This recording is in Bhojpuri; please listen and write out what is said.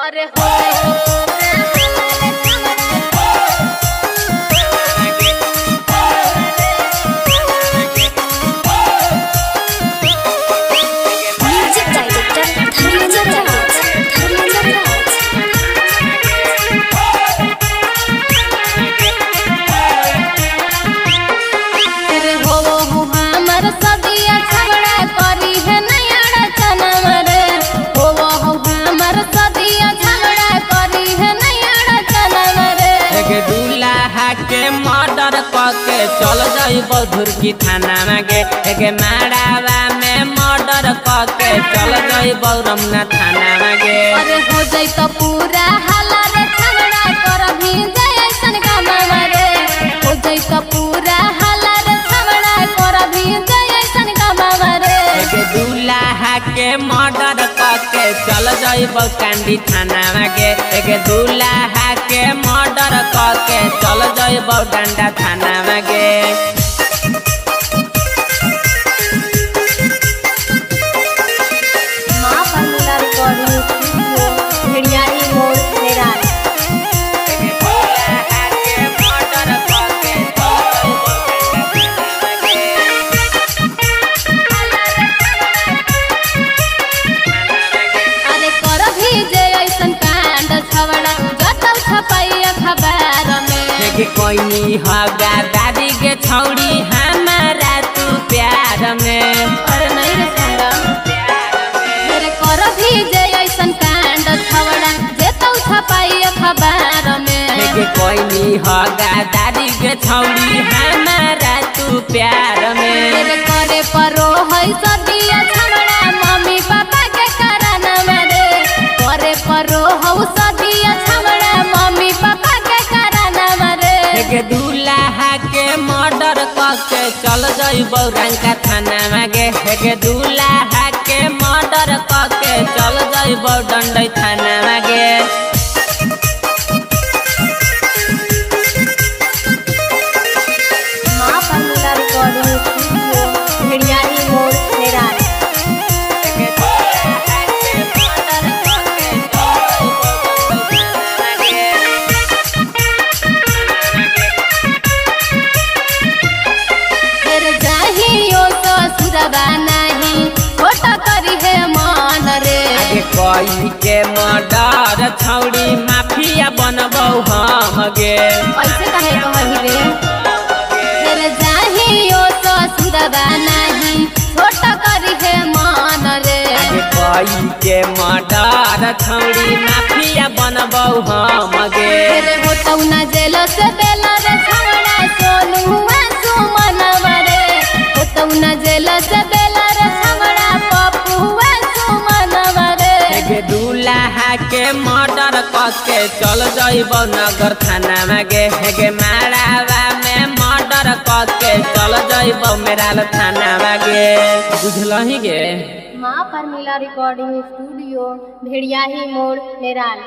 अरे हो म्यूजिक डायरेक्टर धर्मेंद्र राज। तेरे हो हमर सदिया झगड़ा करी है नया रचना रे हो हमर सदिया झगड़ा करी है नया रचना रे एक दूल्हा के मर्डर करके चल जाइबो धुरकी थाना में गे एक माड़ावा में मर्डर करके चल जाइबो रमना थाना में गे अरे हो जाई तो पूरा हाला रे झगड़ा कर भी जाय ऐसन काम रे हो जाई तो पूरा हाला रे झगड़ा कर भी जाय ऐसन काम रे एक दूल्हा के मर्डर करके चल जाइबो कांडी थाना में गे एक दूल्हा के मर्डर करके चल जाइबो डंडा थाना में गे मां पंगला रिकॉर्डिंग स्टूडियो भेड़ियाही मोड़ मेरा अरे कर भी जे ऐसन कांड छवड़ा जतौ छपाई अखबार में कोई हगा दादी के छौड़ी हमारा तू प्यार में अरे नहीं रे संगा अरे कर भी जे ऐसन कांड छवड़ा जतौ छपाई अखबार में कोई हगा दादी के छौड़ी हमारा तू प्यार में तेरे करे परो है सदिया छवड़ा मम्मी पापा के कारण रे करे परो हौ सदिया छवड़ा मम्मी पापा के कारण रे एक दूल्हा के मर्डर करके चल जाइबो रंका थाना में गे एक दूल्हा के मर्डर करके चल जाइबो डंडई थाना में गे मां पंगला रिकॉर्डिंग स्टूडियो भेड़ियाही मोड़ मेरा तेरे जाहियो ससुरबा नहीं छोटा करी है मान रे आगे कोई के मर्डर छौड़ी माफिया बनबौ हम गे ऐसे कहे कही रे तेरे जाहियो ससुरबा नहीं छोटा करी है मान रे आगे कोई के मर्डर छौड़ी माफिया बनबौ हम गे तेरे होतौ ना जेल से बेला रे छवड़ा सोनू हुआ सुमन रे होतौ ना जेल से बेला रे छवड़ा पप्पू हुआ सुमन रे एक दूल्हा के मर्डर करके चल जाइबो नगर थाना में गे एक माड़ावा में मर्डर करके चल जाइबो मेराल थाना में गे बुझलही गे मां परमिला रिकॉर्डिंग स्टूडियो भेड़ियाही मोड़ मेराल।